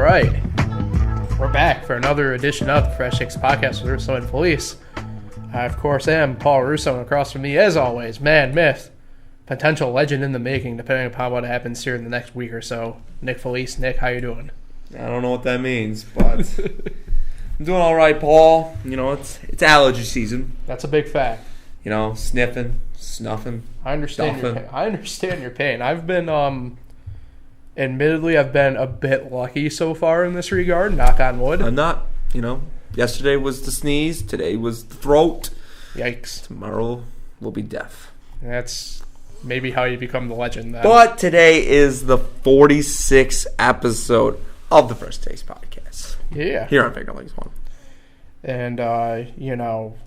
right. We're back for another edition of the Fresh Takes Podcast with Russo Nick Felice. I, of course, am Paul Russo, and across from me, as always, man, myth, potential legend in the making, depending upon what happens here in the next week or so. Nick Felice. Nick, how you doing? I don't know what that means, but I'm doing all right, Paul. You know, it's allergy season. That's a big fact. You know, sniffing, snuffing. I understand your pain. I've been, admittedly, I've been a bit lucky so far in this regard, knock on wood. I'm not, yesterday was the sneeze, today was the throat. Yikes. Tomorrow will be deaf. That's maybe how you become the legend then. But today is the 46th episode of the Fresh Takes Podcast. Yeah. Here on Finger Lakes 1. And, 4-6.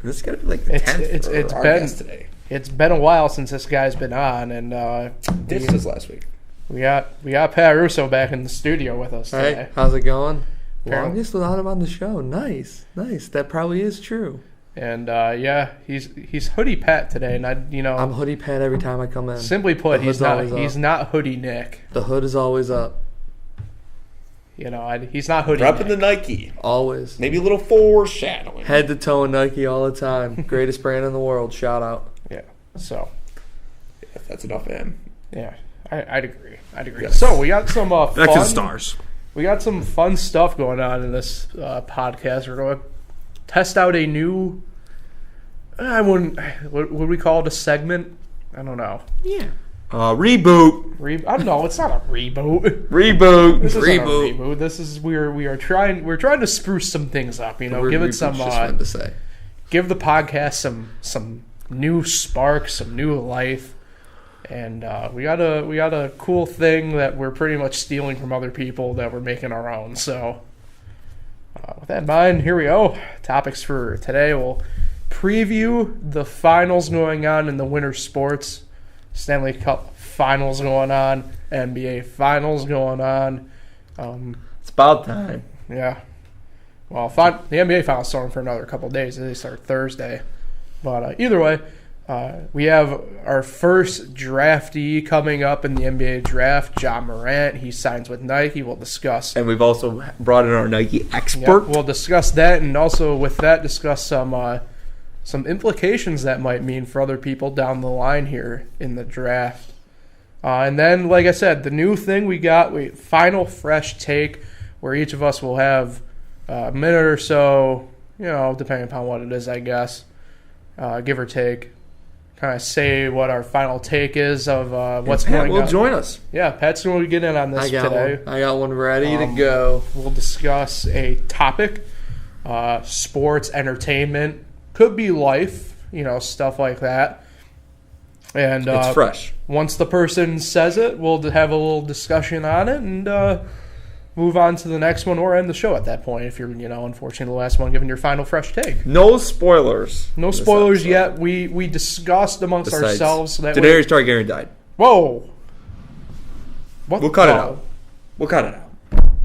This is going to be like the 10th it's for our been guest today. It's been a while since this guy's been on, and This was last week. We got Pat Russo back in the studio with us today. Hey, how's it going? Apparently. Longest without him on the show. Nice. That probably is true. And he's Hoodie Pat today, and I'm Hoodie Pat every time I come in. Simply put, he's not Hoodie Nick. The hood is always up. He's not Hoodie Repping Nick. the Nike. Always. Maybe a little foreshadowing. Head to toe Nike all the time. Greatest brand in the world. Shout out. Yeah. So. Yeah, that's enough of him. Yeah, I'd agree. Yes. So we got some Back fun. to the stars. We got some fun stuff going on in this podcast. We're going to test out a new. What would we call it? A segment? I don't know. Yeah. Reboot. I don't know. It's not a reboot. Reboot. This isn't a reboot. This is we're trying to spruce some things up. Give it some. To say. Give the podcast some new spark, some new life. And we got a cool thing that we're pretty much stealing from other people that we're making our own. So with that in mind, here we go. Topics for today. We'll preview the finals going on in the winter sports. Stanley Cup finals going on. NBA finals going on. It's about time. Yeah. Well, the NBA finals starting for another couple of days. They start Thursday. But either way, we have our first draftee coming up in the NBA draft, Ja Morant. He signs with Nike. We'll discuss. And we've also brought in our Nike expert. We'll discuss that, and also with that, discuss some implications that might mean for other people down the line here in the draft. And then, like I said, the new thing we got, final fresh take, where each of us will have a minute or so, depending upon what it is, I guess, give or take. Kind of say what our final take is of what's going on. Pat will join us. Yeah, Pat's going to get in on this today. I got one ready to go. We'll discuss a topic, sports, entertainment, could be life, stuff like that. And it's fresh. Once the person says it, we'll have a little discussion on it and move on to the next one or end the show at that point if you're, unfortunately the last one giving your final fresh take. No spoilers. No spoilers yet. We discussed amongst ourselves. So that Daenerys Targaryen died. Whoa. What? We'll cut it out. We'll cut it out.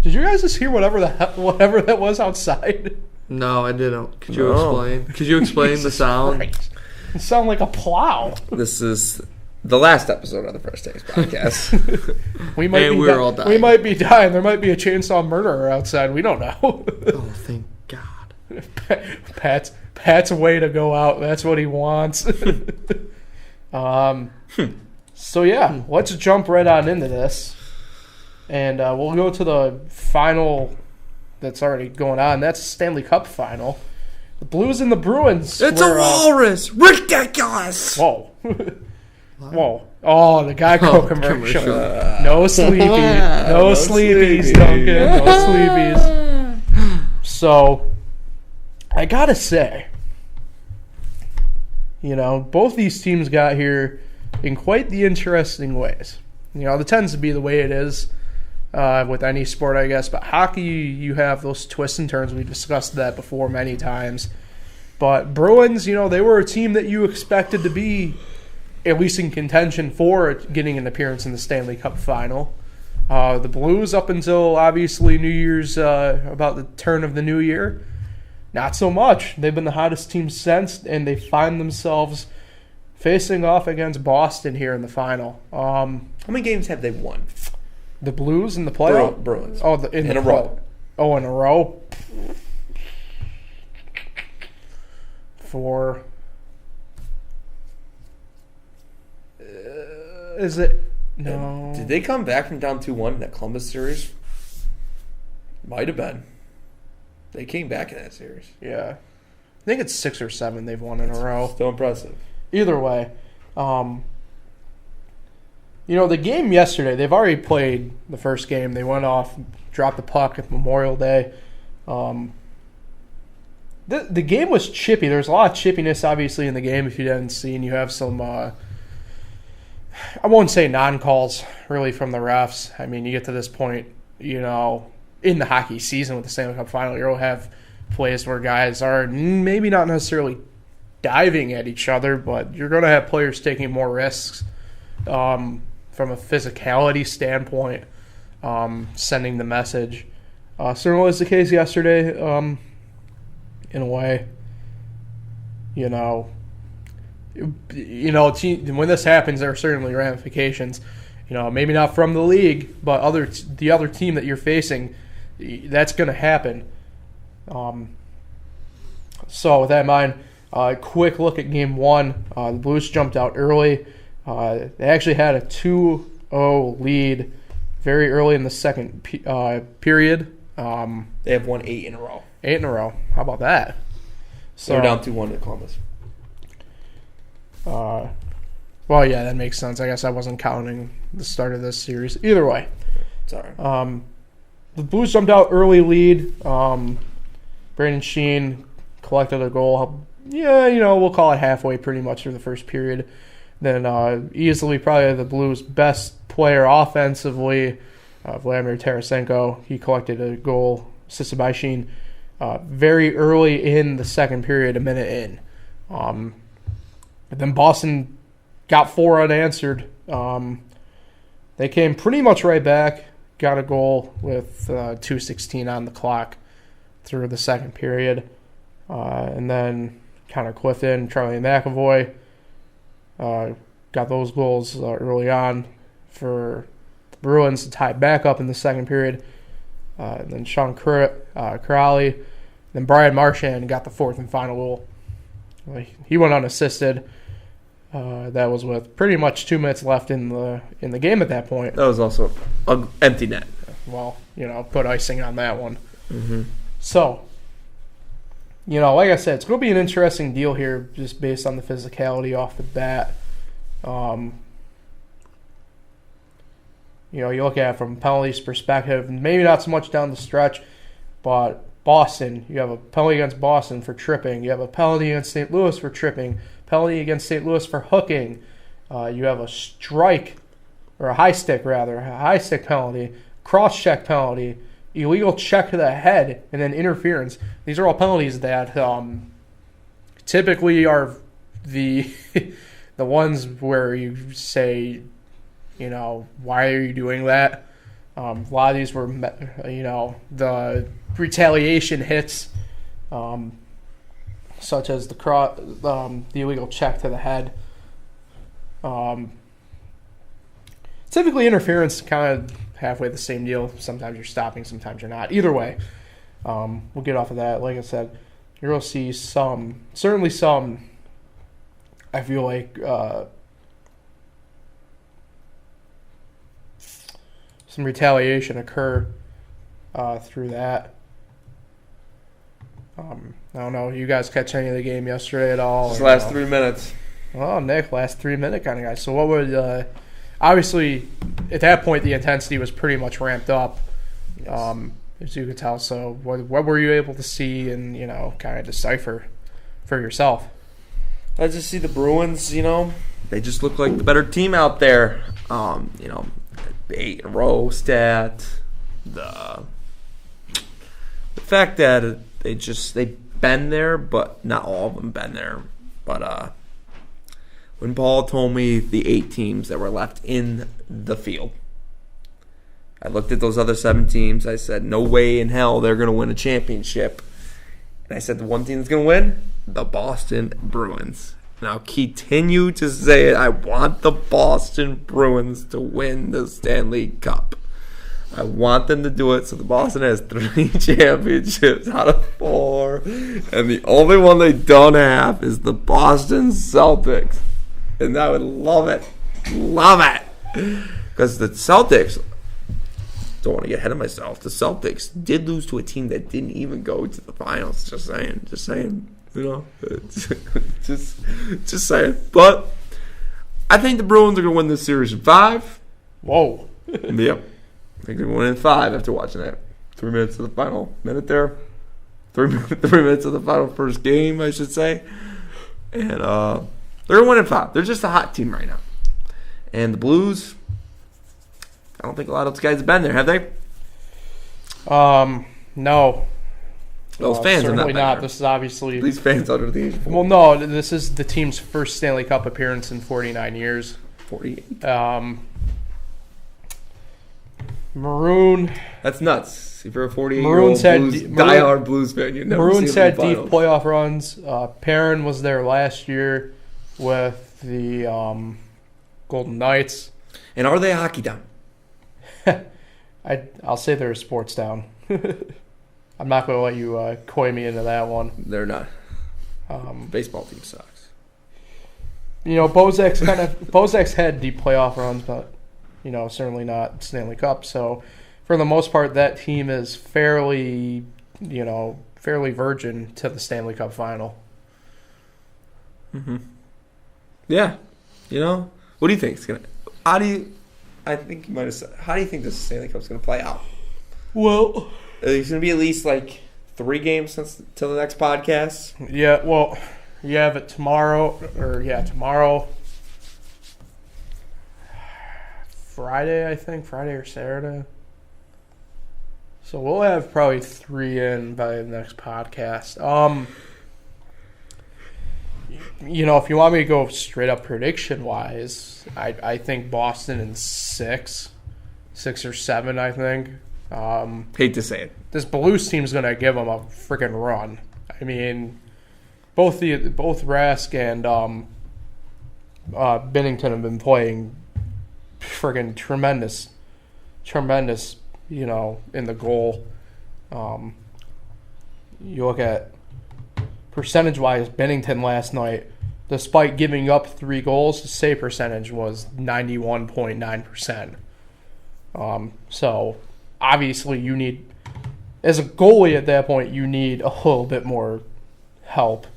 Did you guys just hear whatever that was outside? No, I didn't. Could you explain? Could you explain the sound? Christ. It sounded like a plow. This is the last episode of the Fresh Takes Podcast. We might be dying. There might be a chainsaw murderer outside. We don't know. Oh, thank God. Pat's way to go out. That's what he wants. So yeah, let's jump right on into this, and we'll go to the final that's already going on. That's the Stanley Cup final. The Blues and the Bruins. It's a walrus. Ridiculous. Whoa. Whoa. Oh, the Geico commercial. No sleepies. No sleepies, Duncan. No sleepies. So, I gotta say, both these teams got here in quite the interesting ways. That tends to be the way it is with any sport, I guess. But hockey, you have those twists and turns. We've discussed that before many times. But Bruins, they were a team that you expected to be at least in contention for getting an appearance in the Stanley Cup final. The Blues, up until obviously New Year's, about the turn of the new year, not so much. They've been the hottest team since, and they find themselves facing off against Boston here in the final. How many games have they won? The Blues in the playoff? Bruins. Oh, in a row. Oh, in a row? For... is it... No. Did they come back from down 2-1 in that Columbus series? Might have been. They came back in that series. Yeah. I think it's 6 or 7 they've won in a row. Still impressive. Either way. The game yesterday, they've already played the first game. They went off, dropped the puck at Memorial Day. The game was chippy. There's a lot of chippiness, obviously, in the game if you didn't see. And you have some, I won't say non-calls, really, from the refs. I mean, you get to this point, in the hockey season with the Stanley Cup Final, you'll have plays where guys are maybe not necessarily diving at each other, but you're going to have players taking more risks from a physicality standpoint, sending the message. Certainly was the case yesterday, in a way. When this happens, there are certainly ramifications. Maybe not from the league, but the other team that you're facing, that's going to happen. So with that in mind, quick look at Game 1. The Blues jumped out early. They actually had a 2-0 lead very early in the second period. They have won 8 in a row. 8 in a row. How about that? So they're down 2-1 to Columbus. Well, yeah, that makes sense. I guess I wasn't counting the start of this series. Either way. Sorry. The Blues jumped out early lead. Brandon Sheen collected a goal. We'll call it halfway pretty much through the first period. Then easily probably the Blues' best player offensively, Vladimir Tarasenko. He collected a goal assisted by Sheen very early in the second period, a minute in. But then Boston got 4 unanswered. They came pretty much right back, got a goal with 2:16 on the clock through the second period. And then Connor Clifton, Charlie McAvoy got those goals early on for the Bruins to tie back up in the second period. And then Sean Crowley, then Brian Marchand got the 4th and final goal. He went unassisted. That was with pretty much 2 minutes left in the game at that point. That was also an empty net. Well, put icing on that one. Mm-hmm. So, like I said, it's going to be an interesting deal here just based on the physicality off the bat. You look at it from penalties perspective, maybe not so much down the stretch, but Boston, you have a penalty against Boston for tripping. You have a penalty against St. Louis for tripping. Penalty against St. Louis for hooking. You have a strike, or a high stick penalty, cross-check penalty, illegal check to the head, and then interference. These are all penalties that typically are the the ones where you say, why are you doing that? A lot of these were, the retaliation hits, such as the illegal check to the head. Typically, interference kind of halfway the same deal. Sometimes you're stopping, sometimes you're not. Either way, we'll get off of that. Like I said, you're going to see certainly some, I feel like, some retaliation occur through that. I don't know. You guys catch any of the game yesterday at all? Just last 3 minutes. Oh, Nick, last 3 minute kind of guy. So what would obviously at that point the intensity was pretty much ramped up, Yes. as you could tell. So what were you able to see and kind of decipher for yourself? I just see the Bruins. They just look like the better team out there. The 8 in a row stat, the fact that they've been there, but not all of them been there. But when Paul told me the 8 teams that were left in the field, I looked at those other 7 teams. I said, no way in hell they're going to win a championship. And I said, the one team that's going to win, the Boston Bruins. And I'll continue to say it. I want the Boston Bruins to win the Stanley Cup. I want them to do it so the Boston has 3 championships out of 4. And the only one they don't have is the Boston Celtics. And I would love it. Love it. Because the Celtics, don't want to get ahead of myself, the Celtics did lose to a team that didn't even go to the finals. Just saying. You know, just saying. But I think the Bruins are going to win this series in 5. Whoa. Yep. I think they're going to win in 5 after watching that. 3 minutes of the final minute there. 3 minutes of the final first game, I should say. And they're going to win in 5. They're just a hot team right now. And the Blues, I don't think a lot of those guys have been there, have they? No. Those fans have not certainly been not. there. This is obviously These fans under the age of 40. Well, no. This is the team's first Stanley Cup appearance in 49 years. 48. Maroon. That's nuts. If you're a 48-year-old Maroons had diehard Blues fan, you've never Maroons seen had them in deep the playoff runs. Perrin was there last year with the Golden Knights. And are they a hockey town? I'll say they're a sports town. I'm not going to let you coy me into that one. They're not. Baseball team sucks. You know, Bozak's had deep playoff runs, but you know, certainly not Stanley Cup. So, for the most part, that team is fairly virgin to the Stanley Cup final. Mm-hmm. Yeah. You know, what do you think? How do you think this Stanley Cup's going to play out? Well, there's going to be at least like 3 games till the next podcast. Yeah. Well, you have it tomorrow. Friday, I think. Friday or Saturday. So we'll have probably 3 in by the next podcast. You know, if you want me to go straight up prediction wise, I think Boston in 6 or 7. I think. Hate to say it. This Blues team's gonna give them a freaking run. I mean, both Rask and Binnington have been playing friggin' tremendous, you know, in the goal. You look at percentage-wise, Binnington last night, despite giving up 3 goals, his save percentage was 91.9%. So, obviously, you need, as a goalie at that point, you need a little bit more help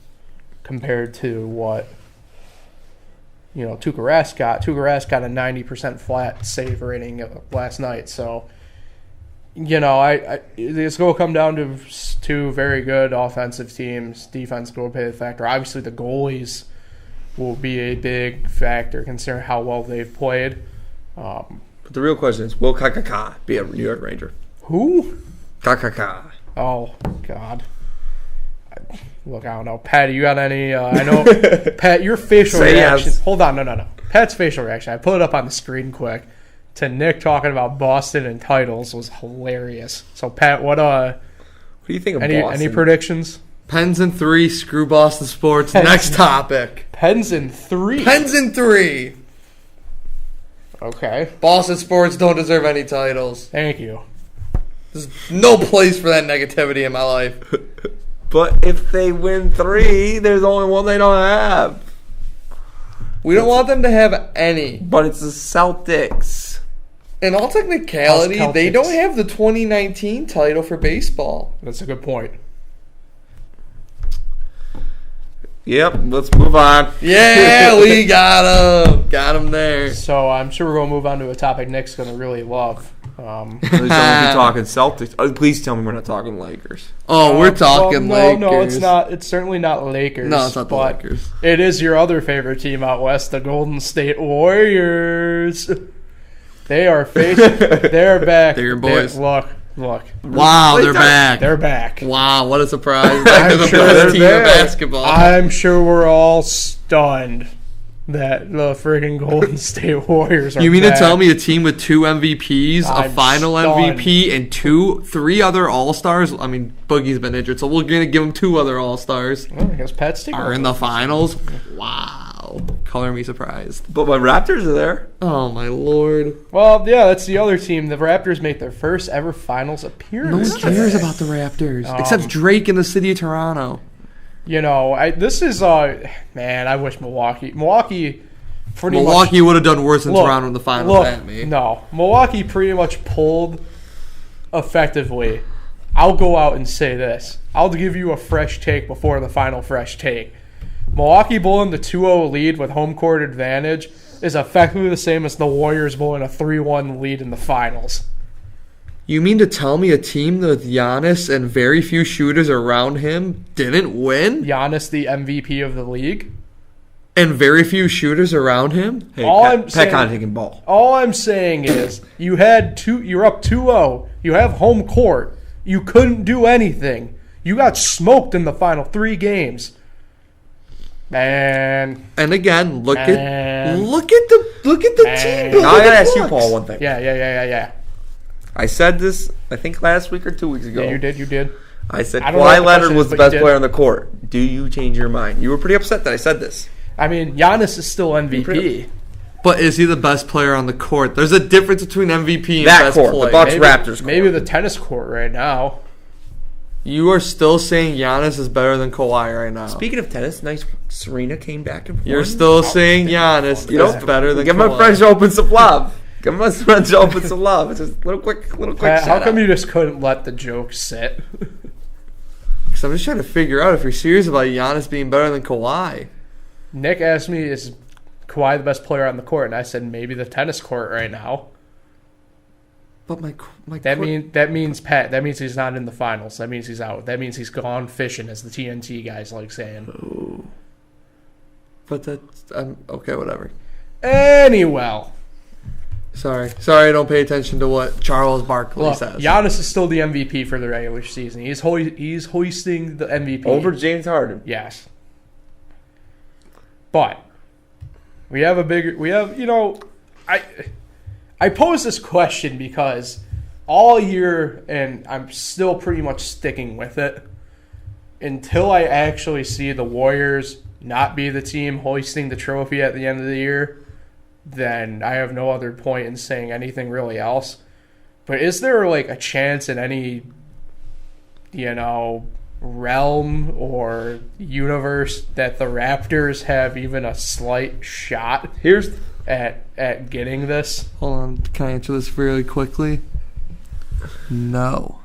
compared to what, you know, Tuukka Rask got. Tuukka Rask got a 90% flat save rating last night. So, you know, it's going to come down to 2 very good offensive teams. Defense will play the factor. Obviously, the goalies will be a big factor considering how well they've played. But the real question is, will Kakaka be a New York Ranger? Who? Kakaka. Oh, God. Look, I don't know. Pat, you got any? I know, Pat, your facial reaction. Yes. Hold on, no. Pat's facial reaction. I put it up on the screen quick. To Nick talking about Boston and titles was hilarious. So, Pat, what do you think of Boston? Any predictions? Pens in 3. Screw Boston sports. Next topic. Pens in 3. Pens in 3. Okay. Boston sports don't deserve any titles. Thank you. There's no place for that negativity in my life. But if they win 3, there's only one they don't have. We don't want them to have any. But it's the Celtics. In all technicality, they don't have the 2019 title for baseball. That's a good point. Yep, let's move on. Yeah, we got him. Got him there. So I'm sure we're going to move on to a topic Nick's going to really love. Please don't be talking Celtics. Oh, please tell me we're not talking Lakers. Oh, we're talking Lakers. No, it's not. It's certainly not Lakers. No, it's not the Lakers. It is your other favorite team out west, the Golden State Warriors. They are facing. They're back. They're your boys. Look. Wow, they're back. They're back. Wow, what a surprise. They're the sure best team in basketball. I'm sure we're all stunned that the freaking Golden State Warriors are You mean back. to tell me a team with 2 MVPs, a I'm final stunned. MVP, and 3 other All-Stars? I mean, Boogie's been injured, so we're going to give him 2 other All-Stars. Well, I guess Pat's sticking Are with in it. the finals? Wow. Color me surprised. But my Raptors are there. Oh, my Lord. Well, yeah, that's the other team. The Raptors make their first ever finals No appearance. one cares about the Raptors. Except Drake in the city of Toronto. You know, this is, man, I wish Milwaukee Milwaukee would have done worse than Toronto in the finals than me. No, Milwaukee pretty much pulled effectively. I'll go out and say this. I'll give you a fresh take before the final fresh take. Milwaukee blowing the 2-0 lead with home court advantage is effectively the same as the Warriors blowing a 3-1 lead in the finals. You mean to tell me a team with Giannis and very few shooters around him didn't win? Giannis, the MVP of the league. And very few shooters around him? Hey, Pat Connaughton ball. All I'm saying is you're up 2-0. You have home court. You couldn't do anything. You got smoked in the final 3 games. Man. And again, look at the team. Now I gotta ask you, Paul, one thing. Yeah. I said this, I think last week or 2 weeks ago. Yeah, you did. I said Kawhi Leonard was the best player on the court. Do you change your mind? You were pretty upset that I said this. I mean, Giannis is still MVP. But is he the best player on the court? There's a difference between MVP and that best court, player. the Bucks Raptors court. Maybe the tennis court right now. You are still saying Giannis is better than Kawhi right now. Speaking of tennis, nice Serena came back and won. You're still saying Giannis is better than Kawhi. Give my friends open some love. Give my friends open some love. It's just a little quick Pat, how come you just couldn't let the joke sit? Because I'm just trying to figure out if you're serious about Giannis being better than Kawhi. Nick asked me, is Kawhi the best player on the court? And I said, maybe the tennis court right now. But that means Pat. That means he's not in the finals. That means he's out. That means he's gone fishing, as the TNT guys like saying. Ooh. But that's okay. Whatever. Anyway. Sorry. I don't pay attention to what Charles Barkley says. Giannis is still the MVP for the regular season. He's hoisting the MVP over James Harden. Yes. But I pose this question because all year, and I'm still pretty much sticking with it, until I actually see the Warriors not be the team hoisting the trophy at the end of the year, then I have no other point in saying anything really else. But is there like a chance in any, realm or universe that the Raptors have even a slight shot at getting this? Hold on, can I answer this really quickly? No.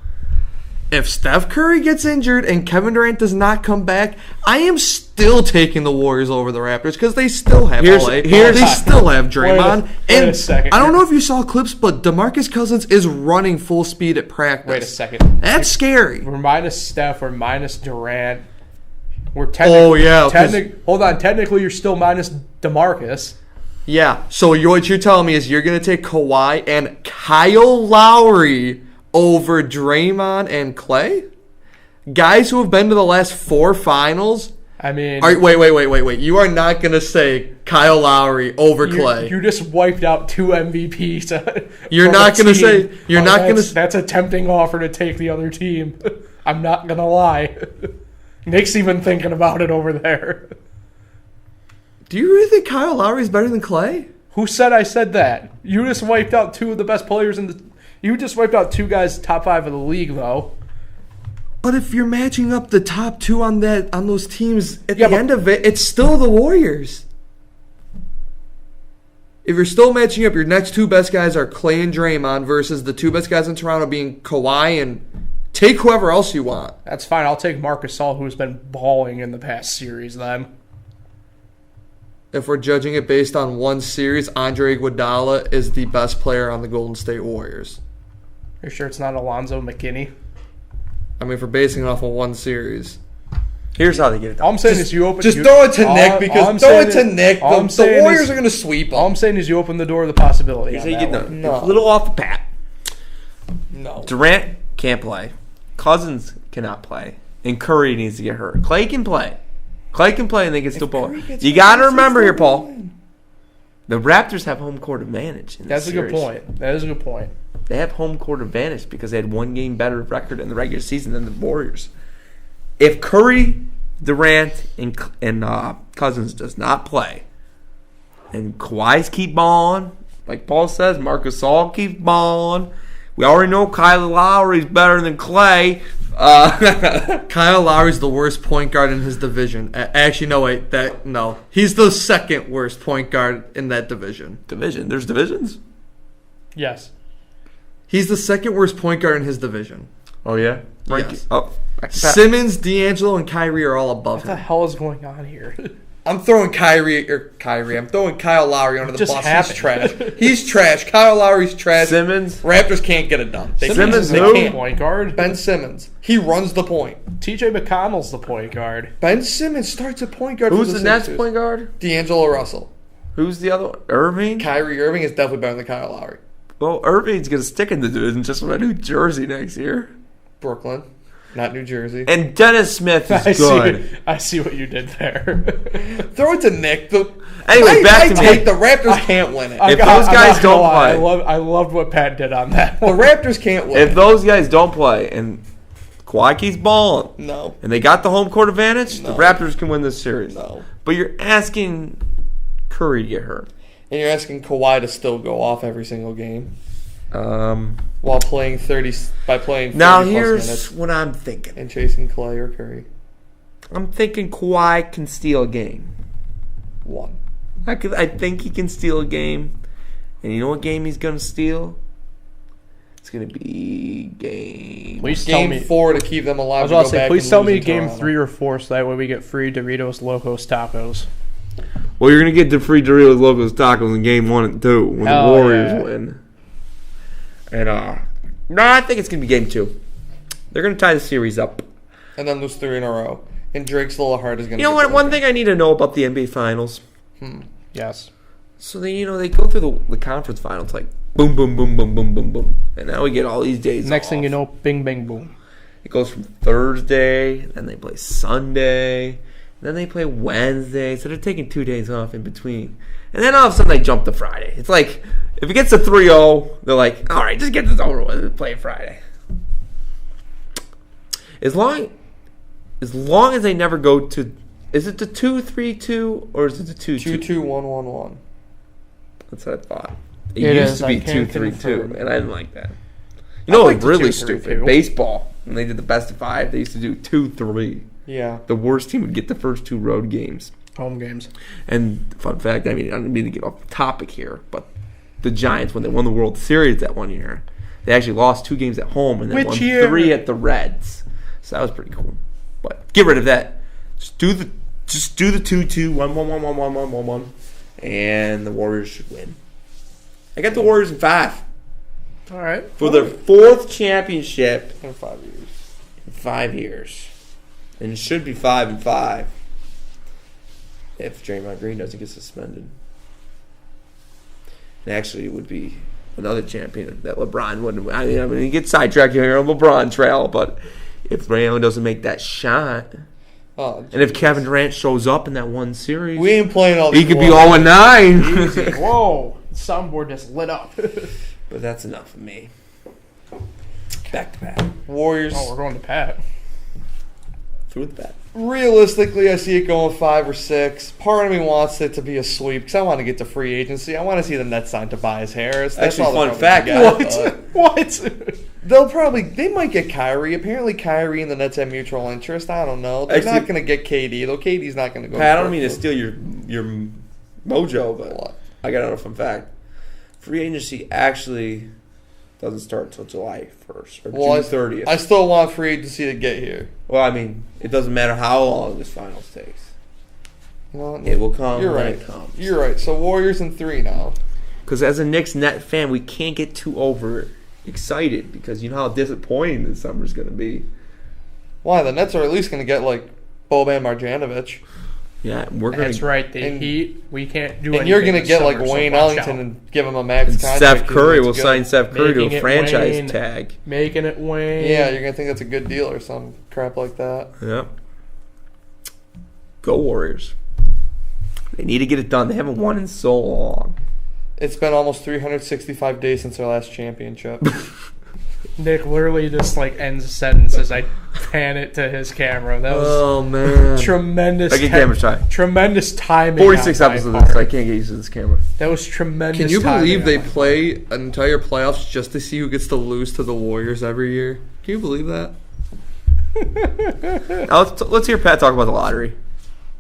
If Steph Curry gets injured and Kevin Durant does not come back, I am still taking the Warriors over the Raptors because they still have LA. They still have Draymond. Wait a second. I don't know if you saw clips, but DeMarcus Cousins is running full speed at practice. Wait a second. That's scary. We're minus Steph. We're minus Durant. We're hold on. Technically, you're still minus DeMarcus. Yeah. So what you're telling me is you're going to take Kawhi and Kyle Lowry over Draymond and Clay? Guys who have been to the last 4 finals? I mean... Wait. You are not going to say Kyle Lowry over Clay. You just wiped out 2 MVPs. You're not going to say... That's a tempting offer to take the other team. I'm not going to lie. Nick's even thinking about it over there. Do you really think Kyle Lowry is better than Clay? Who said I said that? You just wiped out 2 of the best players in the... You just wiped out 2 guys top 5 of the league, though. But if you're matching up the top 2 on those teams at the end of it, it's still the Warriors. If you're still matching up, your next 2 best guys are Clay and Draymond versus the 2 best guys in Toronto being Kawhi and take whoever else you want. That's fine. I'll take Marc Gasol, who's been balling in the past series, then. If we're judging it based on one series, Andre Iguodala is the best player on the Golden State Warriors. You're sure it's not Alonzo McKinney? I mean, if we're basing it off of one series. Here's how they get it done. All I'm saying is you open... Just throw it to Nick because the Warriors are going to sweep them. All I'm saying is you open the door to the possibility. Here's how you get done. No. A little off the pat. No. Durant can't play. Cousins cannot play. And Curry needs to get hurt. Clay can play. And they can still play. You got to remember here, Paul. The Raptors have home court advantage. That's a good point. That is a good point. They have home court advantage because they had 1 game better record in the regular season than the Warriors. If Curry, Durant, and Cousins does not play, And Kawhi's keep balling. Like Paul says, Marcus All keeps balling. We already know Kyle Lowry's better than Clay. Kyle Lowry's the worst point guard in his division. Actually, no, wait. No. He's the second worst point guard in that division. Division? There's divisions? Yes. He's the second worst point guard in his division. Oh, yeah? Yes. Oh, Simmons, D'Angelo, and Kyrie are all above What the him. hell is going on here? I'm throwing I'm throwing Kyle Lowry under the Just bus. happened. He's trash. He's trash. Kyle Lowry's trash. Simmons? Raptors can't get it done. Simmons is who? the point guard. Ben Simmons. He runs the point. TJ McConnell's the point guard. Ben Simmons starts a point guard. Who's for the Nets Sixers. point guard? D'Angelo Russell. Who's the other one? Irving? Kyrie Irving is definitely better than Kyle Lowry. Well, Irving's going to stick in the division just with New Jersey next year. Brooklyn, not New Jersey. And Dennis Smith is good. I see what you did there. Throw it to Nick. Anyway, back to me. The Raptors can't win it. If those guys don't play. I loved what Pat did on that The one. Raptors can't win. If those guys don't play and Kawhi keeps balling No. and they got the home court advantage, No. the Raptors can win this series. No. But you're asking Curry to get hurt. And you're asking Kawhi to still go off every single game Now playing 30 plus here's minutes what I'm thinking. and chasing Clay or Curry. I'm thinking Kawhi can steal a game. One. I think he can steal a game. And you know what game he's going to steal? It's going to be game... Please tell Game me. 4 to keep them alive. I was about to go say, back please and tell lose me in game Toronto. 3 or 4 so that way we get free Doritos Locos Tacos. Well, you're going to get the free Doritos Locos Tacos in game 1 and 2 when Hell the Warriors yeah. win. And, no, I think it's going to be game 2. They're going to tie the series up. And then lose 3 in a row. And Drake's little heart is going to You know what? One thing I need to know about the NBA Finals. Yes. So they go through the conference finals like boom, boom, boom, boom, boom, boom, boom, and now we get all these days. Next off. thing you know, bing, bang, boom. It goes from Thursday, then they play Sunday, then they play Wednesday. So they're taking 2 days off in between, and then all of a sudden they jump to Friday. It's like if it gets to 3-0, they're like, all right, just get this over with and play Friday. As long as they never go to, is it the 2-3-2 or is it the 2-2? 2-2-1-1-1. That's what I thought. It used is, to be I can 2-3-2, confirm. and I didn't like that. You know I what like was the really 2-3-2. stupid? Baseball. When they did the best of 5, they used to do 2-3. Yeah. The worst team would get the first 2 road games. Home games. And fun fact, I don't mean to get off topic here, but the Giants, when they won the World Series that one year, they actually lost 2 games at home and then Which won year? 3 at the Reds. So that was pretty cool. But get rid of that. Just do the 2-2, 1-1-1-1-1-1-1-1, and the Warriors should win. I got the Warriors in 5 All right. for their 4th championship In 5 years. in 5 years, and it should be 5-5 if Draymond Green doesn't get suspended. And actually, it would be another champion that LeBron wouldn't. I mean, he gets sidetracked here on LeBron trail, but if Rayon doesn't make that shot, Oh, and if Kevin Durant shows up in that one series, we ain't playing all he these could be Warriors. 0-9. Easy. Whoa. The soundboard just lit up. But that's enough of me. Back to Pat. Warriors. Oh, we're going to Pat. Through the bat. Realistically, I see it going 5 or 6. Part of me wants it to be a sweep because I want to get to free agency. I want to see the Nets sign Tobias Harris. That's Actually, all they're fun probably fact, gonna get. What? They might get Kyrie. Apparently, Kyrie and the Nets have mutual interest. I don't know. They're Actually- not going to get KD, though. KD's not going to go. Pat, I don't to mean to Brooklyn. steal your mojo, but What? I got another fun fact. Free agency actually doesn't start until July 1st or Well, June 30th. I still want free agency to get here. Well, I mean, it doesn't matter how long this finals takes. You know what? It will come You're when right. it comes. You're right. So Warriors in 3 now. Because as a Knicks net fan, we can't get too over excited because you know how disappointing this summer's going to be. Why? The Nets are at least going to get like Boban Marjanovic. Yeah, we're going That's to. right. The and- Heat, we can't do And anything you're going to this get like summer, so Wayne watch Ellington out. and give him a max And contract. Steph and Curry that's will good. sign Steph Curry to Making a it franchise Wayne. tag. Making it Wayne. Yeah, you're going to think that's a good deal or some crap like that. Yep. Go Warriors. They need to get it done. They haven't won in so long. It's been almost 365 days since their last championship. Nick literally just ends sentences. I pan it to his camera. That was man. tremendous. I get camera shy. Tremendous timing. 46 on my episodes, part. so I can't get used to this camera. That was tremendous. Can you timing believe on they my part. play an entire playoffs just to see who gets to lose to the Warriors every year? Can you believe that? Now, let's hear Pat talk about the lottery.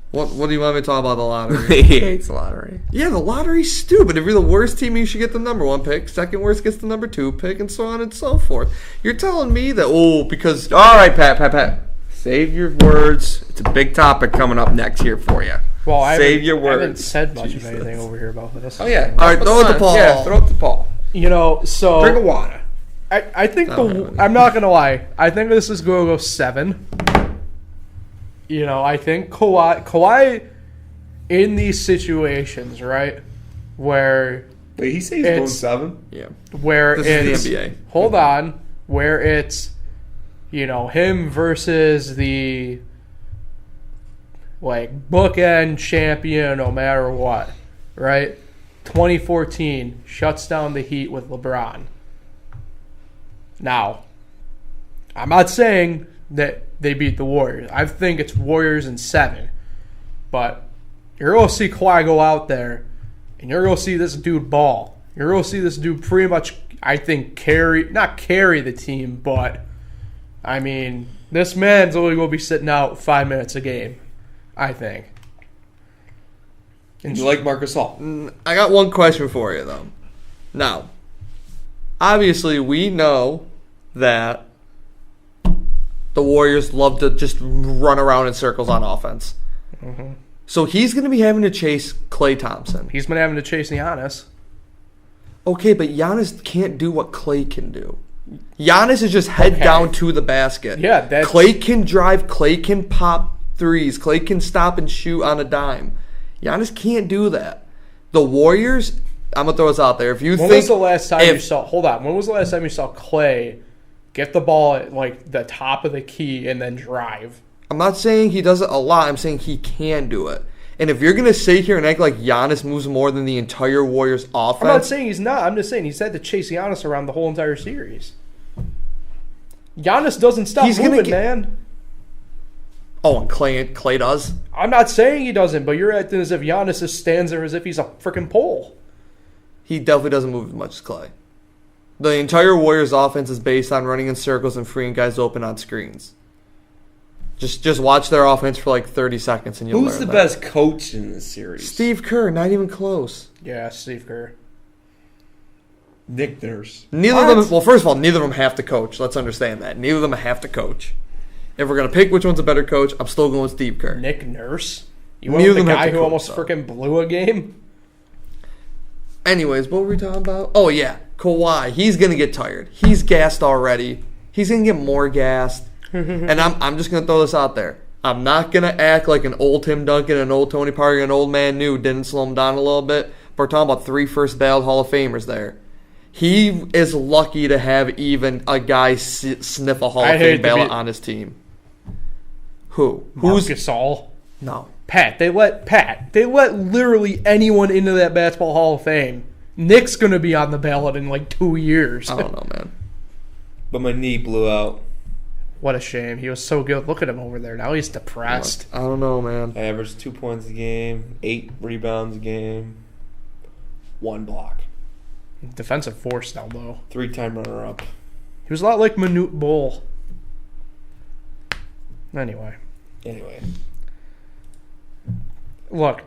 What do you want me to talk about the lottery? He hates the lottery. Yeah, the lottery's stupid. If you're the worst team, you should get the number 1 pick. Second worst gets the number 2 pick, and so on and so forth. You're telling me that, because... All right, Pat. Save your words. It's a big topic coming up next here for you. Well, Save your I haven't words. said much Jesus. of anything over here about this. Oh, yeah. All right, throw it to Paul. Yeah, throw it to Paul. So Drink of water. I think Oh, I'm not gonna lie. I think this is going to go 7. I think Kawhi in these situations, right, where Wait, he says he's It's- going 7? Yeah. where This it's is the NBA. hold on, where it's him versus the bookend champion no matter what, right? 2014 shuts down the Heat with LeBron. Now, I'm not saying that they beat the Warriors. I think it's Warriors in 7. But you're going to see Kawhi go out there, and you're going to see this dude ball. You're going to see this dude pretty much, I think, not carry the team, but, I mean, this man's only going to be sitting out 5 minutes a game, I think. You like Marcus Hall? I got one question for you, though. Now, obviously, we know that the Warriors love to just run around in circles on offense. Mm-hmm. So he's going to be having to chase Klay Thompson. He's been having to chase Giannis. Okay, but Giannis can't do what Klay can do. Giannis is just head down to the basket. Yeah, that's... Klay can drive. Klay can pop threes. Klay can stop and shoot on a dime. Giannis can't do that. The Warriors, I'm going to throw this out there. If you When think... was the last time you saw... Hold on. When was the last time you saw Klay get the ball at, the top of the key and then drive? I'm not saying he does it a lot. I'm saying he can do it. And if you're going to sit here and act like Giannis moves more than the entire Warriors offense... I'm not saying he's not. I'm just saying he's had to chase Giannis around the whole entire series. Giannis doesn't stop moving, man. Oh, and Klay does? I'm not saying he doesn't, but you're acting as if Giannis just stands there as if he's a freaking pole. He definitely doesn't move as much as Klay. The entire Warriors offense is based on running in circles and freeing guys open on screens. Just watch their offense for 30 seconds and you'll learn Who's the that. best coach in this series? Steve Kerr, not even close. Yeah, Steve Kerr. Nick Nurse. Neither of them. Well, first of all, neither of them have to coach. Let's understand that. Neither of them have to coach. If we're gonna pick which one's a better coach, I'm still going with Steve Kerr. Nick Nurse? You Neither want of the them have guy to who coach, almost though. freaking blew a game? Anyways, what were we talking about? Oh yeah, Kawhi. He's gonna get tired. He's gassed already. He's gonna get more gassed. And I'm just gonna throw this out there. I'm not gonna act like an old Tim Duncan, an old Tony Parker, an old man knew didn't slow him down a little bit. But we're talking about 3 first ballot Hall of Famers there. He is lucky to have even a guy sniff a Hall of Fame ballot on his team. Who? Marc Gasol? No. Pat. They let literally anyone into that basketball Hall of Fame. Nick's going to be on the ballot in 2 years. I don't know, man. But my knee blew out. What a shame. He was so good. Look at him over there. Now he's depressed. I don't know, man. I averaged 2 points a game, 8 rebounds a game, 1 block. Defensive force now, though. 3-time runner-up. He was a lot like Manute Bol. Anyway. Look,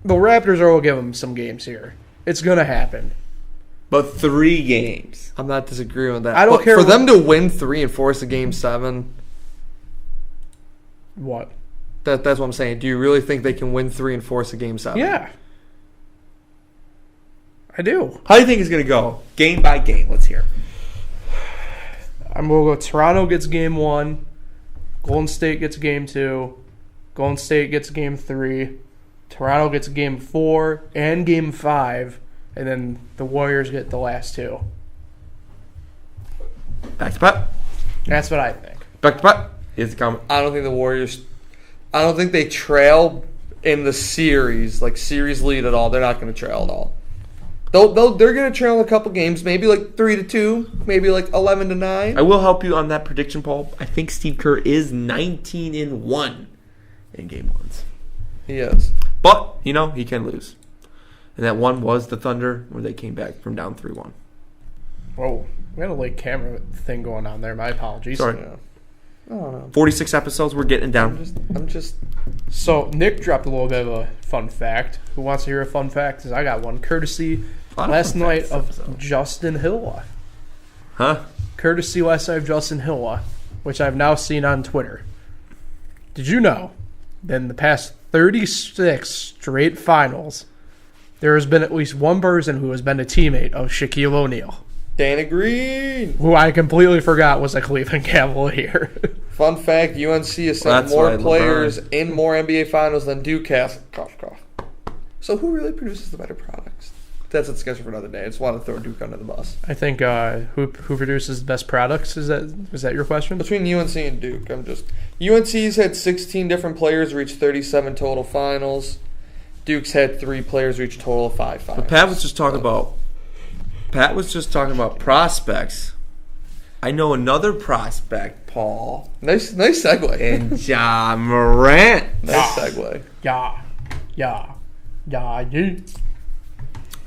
the Raptors will give him some games here. It's going to happen. But 3 games. I'm not disagreeing with that. I don't But care for what- them to win 3 and force a game 7. What? That's what I'm saying. Do you really think they can win 3 and force a game 7? Yeah. I do. How do you think it's going to go? Game by game. Let's hear. I'm going to go Toronto gets game 1. Golden State gets game 2. Golden State gets game 3. Toronto gets game 4 and game 5. And then the Warriors get the last 2. Back to Pat. That's what I think. Back to Pat. Here's the comment. I don't think the Warriors... I don't think they trail in the series, series lead at all. They're not going to trail at all. They're going to trail a couple games, maybe like 3-2, maybe like 11-9. I will help you on that prediction, Paul. I think Steve Kerr is 19-1 in game ones. He is. But, he can lose. And that one was the Thunder, where they came back from down 3-1. Whoa. We had a late camera thing going on there. My apologies. Sorry. Yeah. I don't know. 46 episodes, we're getting down. I'm just. So, Nick dropped a little bit of a fun fact. Who wants to hear a fun fact? Because I got one. Courtesy last night of Justin Hilla. Huh? Courtesy last night of Justin Hilla, which I've now seen on Twitter. Did you know that in the past 36 straight finals, there has been at least one person who has been a teammate of Shaquille O'Neal? Danny Green. Who I completely forgot was a Cleveland Cavalier. Fun fact, UNC has sent more players in more NBA finals than Duke has. Cough, cough. So who really produces the better products? That's a discussion for another day. I just want to throw Duke under the bus. I think who produces the best products? Is that your question? Between UNC and Duke, UNC's had 16 different players reach 37 total finals. Duke's had 3 players reach total of 5 finals. But Pat was just talking about prospects. I know another prospect, Paul. Nice segue. And Ja Morant. Nice segue. Yeah.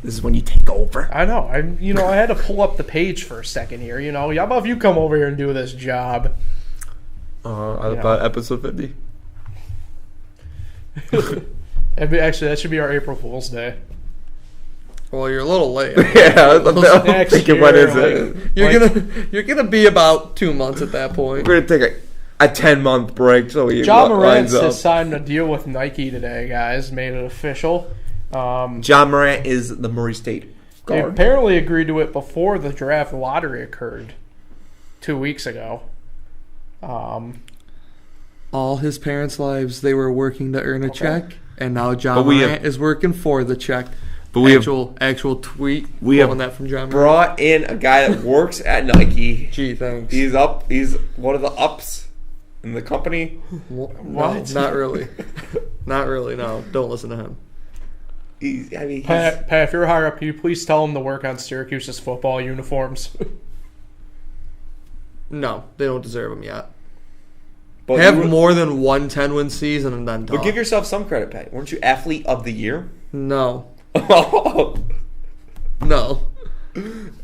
This is when you take over. I know. I had to pull up the page for a second here. How about if you come over here and do this job? I thought episode 50. Actually, that should be our April Fool's Day. Well, you're a little late. Yeah, I'm thinking, what is it? You're gonna be about 2 months at that point. We're gonna take a 10-month break. So Ja Morant has signed a deal with Nike today, guys. Made it official. Ja Morant is the Murray State They guard. apparently agreed to it before the draft lottery occurred 2 weeks ago. All his parents' lives, they were working to earn a check, and now Ja Morant is working for the check. But we actual tweet. We have that from John brought in a guy that works at Nike. Gee, thanks. He's one of the ups in the company. What? No, not really. Not really. No, don't listen to him. Pat, if you're higher up, can you please tell him to work on Syracuse's football uniforms? No, they don't deserve him yet. But have more than one 10-win season and then talk. But give yourself some credit, Pat. Weren't you athlete of the year? No. No.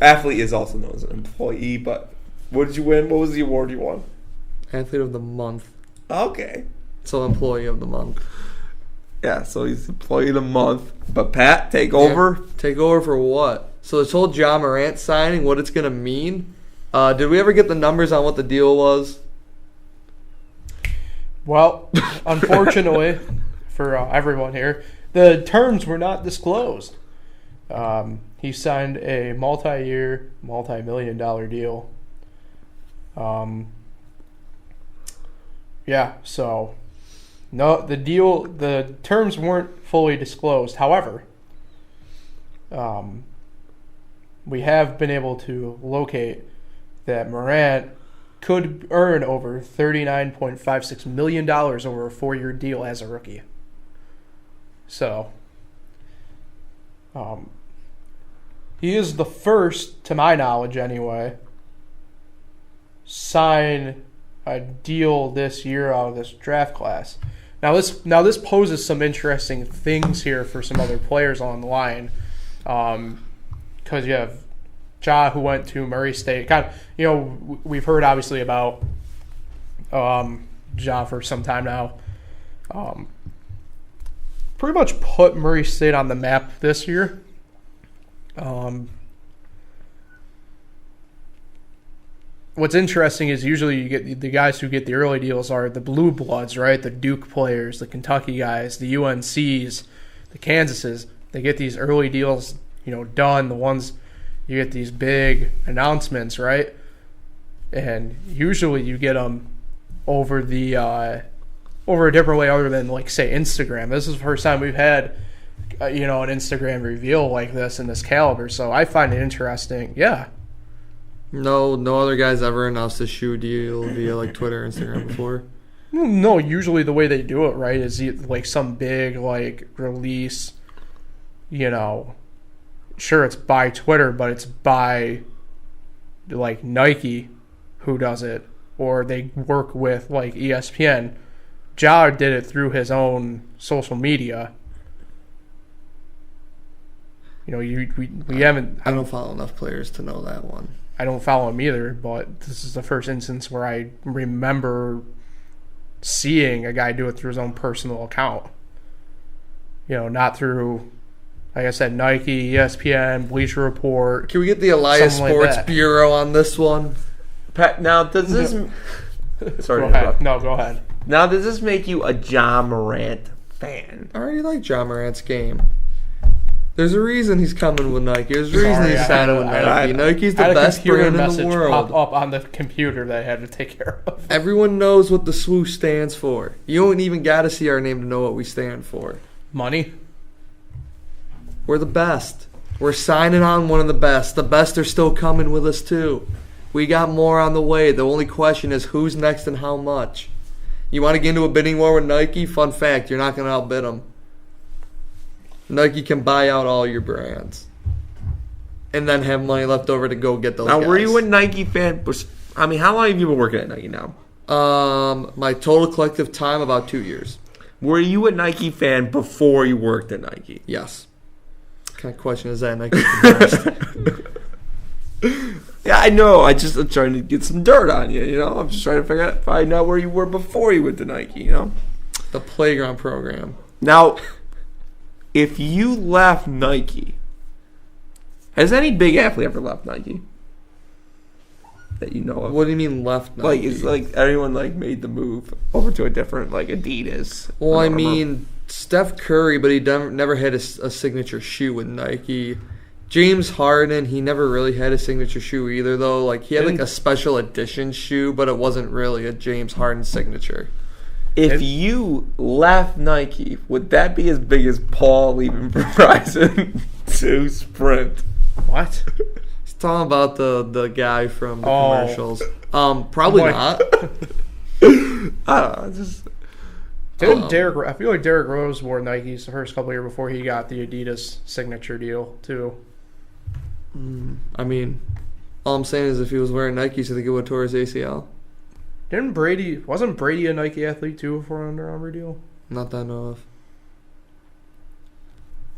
Athlete is also known as an employee, but what did you win? What was the award you won? Athlete of the month. Okay. So employee of the month. Yeah, so he's employee of the month. But Pat, take over. Take over for what? So this whole Ja Morant signing, what it's going to mean? Did we ever get the numbers on what the deal was? Well, unfortunately for everyone here, the terms were not disclosed. He signed a multi-year, multi-million-dollar deal. So no, the terms weren't fully disclosed. However, we have been able to locate that Morant could earn over $39.56 million over a 4-year deal as a rookie. So, he is the first, to my knowledge anyway, sign a deal this year out of this draft class. Now this poses some interesting things here for some other players on the line, because you have Ja, who went to Murray State. We've heard obviously about Ja for some time now. Pretty much put Murray State on the map this year. What's interesting is usually you get the guys who get the early deals are the blue bloods, right? The Duke players, the Kentucky guys, the UNCs, the Kansases. They get these early deals, done. The ones you get these big announcements, right? And usually you get them over over a different way other than, like, say, Instagram. This is the first time we've had, an Instagram reveal like this in this caliber. So I find it interesting. Yeah. No other guys ever announced a shoe deal via like Twitter or Instagram before? No, usually the way they do it, right, is like some big, like, release, sure, it's by Twitter, but it's by like Nike who does it, or they work with like ESPN. Ja did it through his own social media. You know, we haven't. I don't follow enough players to know that one. I don't follow him either, but this is the first instance where I remember seeing a guy do it through his own personal account. You know, not through, like I said, Nike, ESPN, Bleacher Report. Can we get the Elias Something Sports like that. Bureau on this one? Pat, now does this? Sorry, Go to ahead. interrupt. No, go ahead. Now does this make you a Ja Morant fan? I already like Ja Morant's game. There's a reason he's coming with Nike. There's a reason he's signing with Nike. Nike's the best brand in the world. Pop up on the computer that I had to take care of. Everyone knows what the swoosh stands for. You don't even got to see our name to know what we stand for. Money. We're the best. We're signing on one of the best. The best are still coming with us too. We got more on the way. The only question is who's next and how much. You want to get into a bidding war with Nike? Fun fact, you're not going to outbid them. Nike can buy out all your brands. And then have money left over to go get those Now, guys. were you a Nike fan? I mean, how long have you been working at Nike now? My total collective time, about 2 years. Were you a Nike fan before you worked at Nike? Yes. What kind of question is that? Nike first? Yeah, I know. I'm trying to get some dirt on you, you know? I'm just trying to find out where you were before you went to Nike, you know? The playground program. Now, if you left Nike, has any big athlete ever left Nike that you know of? What do you mean left Nike? Like, it's like everyone like made the move over to a different, like Adidas. Well, I Under Armour. mean, Steph Curry, but he never had a signature shoe with Nike. James Harden, he never really had a signature shoe either, though. Like, he had like a special edition shoe, but it wasn't really a James Harden signature. If you left Nike, would that be as big as Paul leaving Verizon to Sprint? What? He's talking about the guy from the Oh. commercials. Probably Boy. not. I don't know. Just I feel like Derrick Rose wore Nikes the first couple of years before he got the Adidas signature deal, too. I mean, all I'm saying is if he was wearing Nikes, I think it would have tore his ACL. Wasn't Brady a Nike athlete, too, before an Under Armour deal? Not that I know of.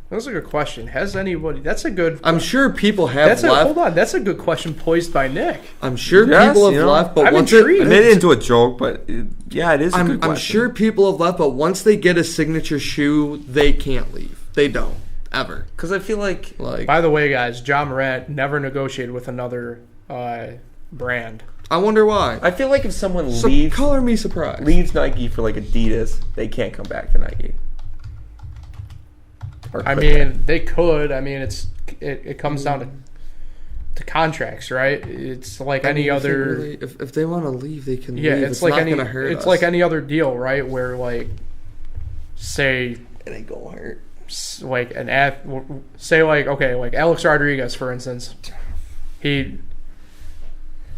That's a good question. Has anybody... That's a good... I'm sure people have left. Hold on. That's a good question posed by Nick. I'm sure Yes, people have you know, left, but I'm once intrigued. I made it into a joke, but yeah, it is a good question. I'm sure people have left, but once they get a signature shoe, they can't leave. They don't ever. Because I feel like By the way, guys, Ja Morant never negotiated with another brand. I wonder why. I feel like if someone So leaves color me surprised. Nike for like Adidas, they can't come back to Nike. Or I could mean, they could. I mean, it comes down to contracts, right? It's like any other. Really, if they want to leave, they can Yeah, leave. it's like not any. gonna hurt It's us. like any other deal, right? Where like, say, It ain't gonna hurt. like say like okay, like Alex Rodriguez, for instance,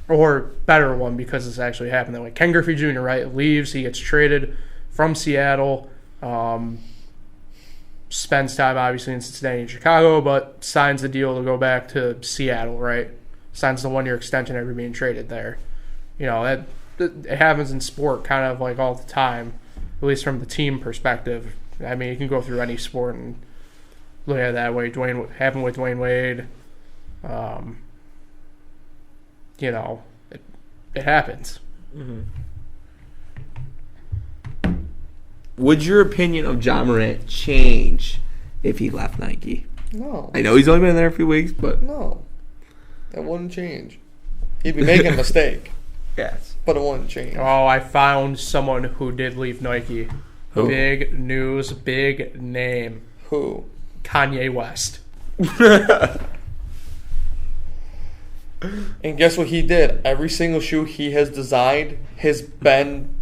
or better one because this actually happened that way. Ken Griffey Jr. right leaves, he gets traded from Seattle. Spends time obviously in Cincinnati and Chicago, but signs the deal to go back to Seattle, right? Signs the 1-year extension after being traded there. You know, that it happens in sport kind of like all the time, at least from the team perspective. I mean, you can go through any sport and look at it that way. Happened with Dwayne Wade. You know, it happens. Mm-hmm. Would your opinion of Ja Morant change if he left Nike? No. I know he's only been there a few weeks, but No. That wouldn't change. He'd be making a mistake, yes. but it wouldn't change. Oh, I found someone who did leave Nike. Who? Big news, big name. Who? Kanye West. And guess what he did? Every single shoe he has designed has been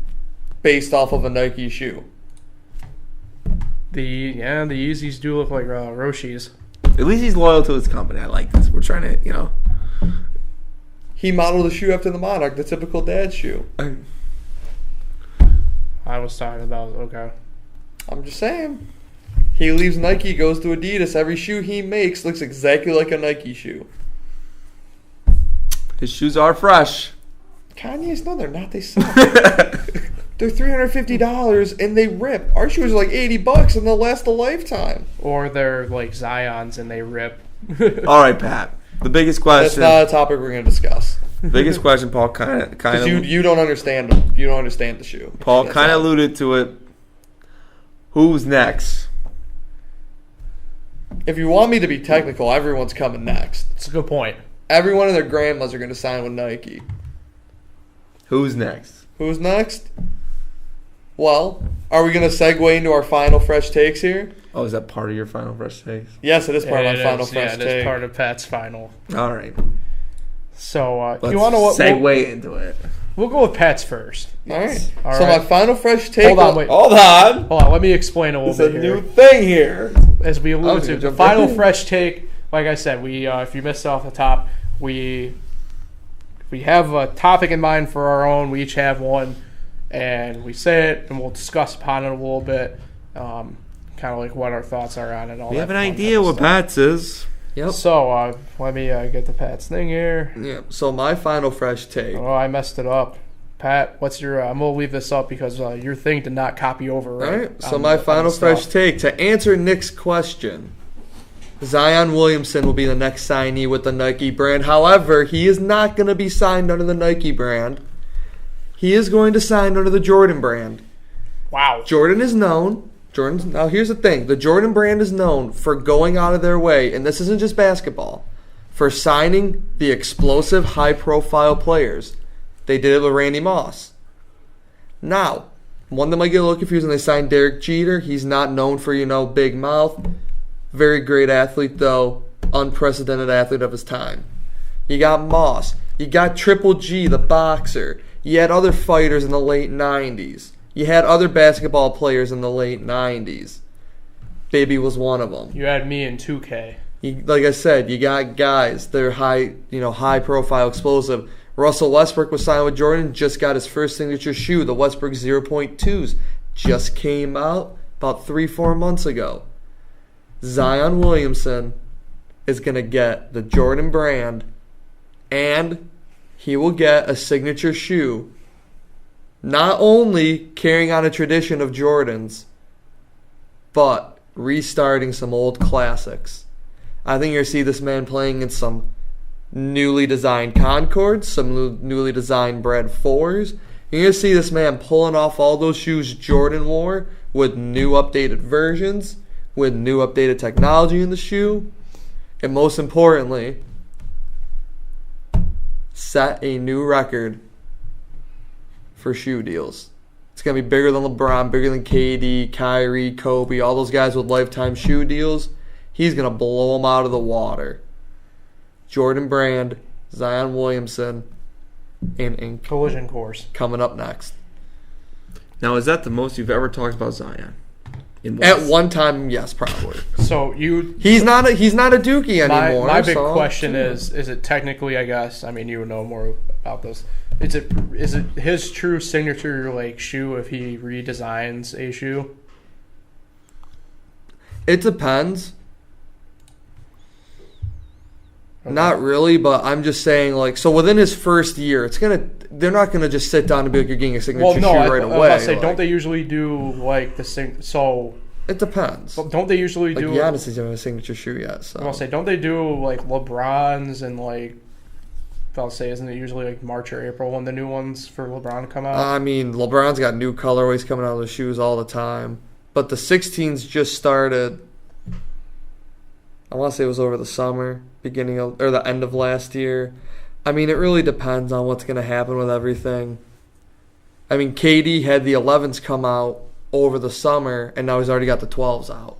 based off of a Nike shoe. The Yeezys do look like Roshi's. At least he's loyal to his company. I like this. We're trying to, you know. He modeled the shoe after the Monarch, the typical dad shoe. I was talking about, okay. I'm just saying. He leaves Nike, goes to Adidas. Every shoe he makes looks exactly like a Nike shoe. His shoes are fresh. Kanye's, no, they're not. They suck. They're $350 and they rip. Our shoes are like $80 and they'll last a lifetime. Or they're like Zions and they rip. All right, Pat. The biggest question. That's not a topic we're going to discuss. Biggest question, Paul kind of. You don't understand them. You don't understand the shoe. Paul kind of alluded to it. Who's next? If you want me to be technical, everyone's coming next. It's a good point. Everyone and their grandmas are going to sign with Nike. Who's next? Who's next? Well, are we going to segue into our final fresh takes here? Oh, is that part of your final fresh takes? Yes, it is part of my final fresh take. Yeah, it is part of Pat's final. All right. So, Let's you want to segue into it. We'll go with Pat's first. All right. All so right. my final fresh take. Hold on, wait. Hold on. Let me explain a little It's a bit new here. thing here. As we alluded Okay, to, the jump final right in. fresh take, like I said, we if you missed it off the top, we have a topic in mind for our own. We each have one, and we say it, and we'll discuss upon it a little bit, kind of like what our thoughts are on it. All We that have an fun idea type of what stuff. Pat's is. Yep. So let me get the Pat's thing here. Yeah. So my final fresh take. Oh, I messed it up. Pat, what's your? I'm gonna leave this up because your thing did not copy over. All Right. right. So my final fresh take to answer Nick's question. Zion Williamson will be the next signee with the Nike brand. However, he is not going to be signed under the Nike brand. He is going to sign under the Jordan brand. Wow. Jordan is known. Now here's the thing. The Jordan brand is known for going out of their way, and this isn't just basketball, for signing the explosive, high-profile players. They did it with Randy Moss. Now, one that might get a little confusing, they signed Derek Jeter. He's not known for, big mouth. Very great athlete, though. Unprecedented athlete of his time. You got Moss. You got Triple G, the boxer. You had other fighters in the late 90s. You had other basketball players in the late 90s. Baby was one of them. You had me in 2K. Like I said, you got guys. They're high profile, explosive. Russell Westbrook was signed with Jordan. Just got his first signature shoe. The Westbrook 0.2s just came out about 3-4 months ago. Zion Williamson is going to get the Jordan brand, and he will get a signature shoe, not only carrying on a tradition of Jordans, but restarting some old classics. I think you're going to see this man playing in some newly designed Concords, some newly designed Bred 4s. You're going to see this man pulling off all those shoes Jordan wore with new updated versions, with new updated technology in the shoe, and most importantly, set a new record for shoe deals. It's going to be bigger than LeBron, bigger than KD, Kyrie, Kobe, all those guys with lifetime shoe deals. He's going to blow them out of the water. Jordan Brand, Zion Williamson, and Collision course. coming up next. Now, is that the most you've ever talked about Zion? At one time, yes, probably. So He's not a Dookie anymore. My big question is it technically, I guess, I mean, you would know more about this. Is it his true signature shoe if he redesigns a shoe? It depends. Okay. Not really, but I'm just saying, so within his first year, they're not gonna just sit down and be like, you're getting a signature shoe right away. I was say, don't they usually do so? It depends. Don't they usually do? Giannis doesn't have a signature shoe yet. So I'll say, don't they do LeBrons and I'll say, isn't it usually March or April when the new ones for LeBron come out? I mean, LeBron's got new colorways coming out of the shoes all the time, but the 16s just started. I want to say it was over the summer, or the end of last year. I mean, it really depends on what's going to happen with everything. I mean, KD had the 11s come out over the summer, and now he's already got the 12s out.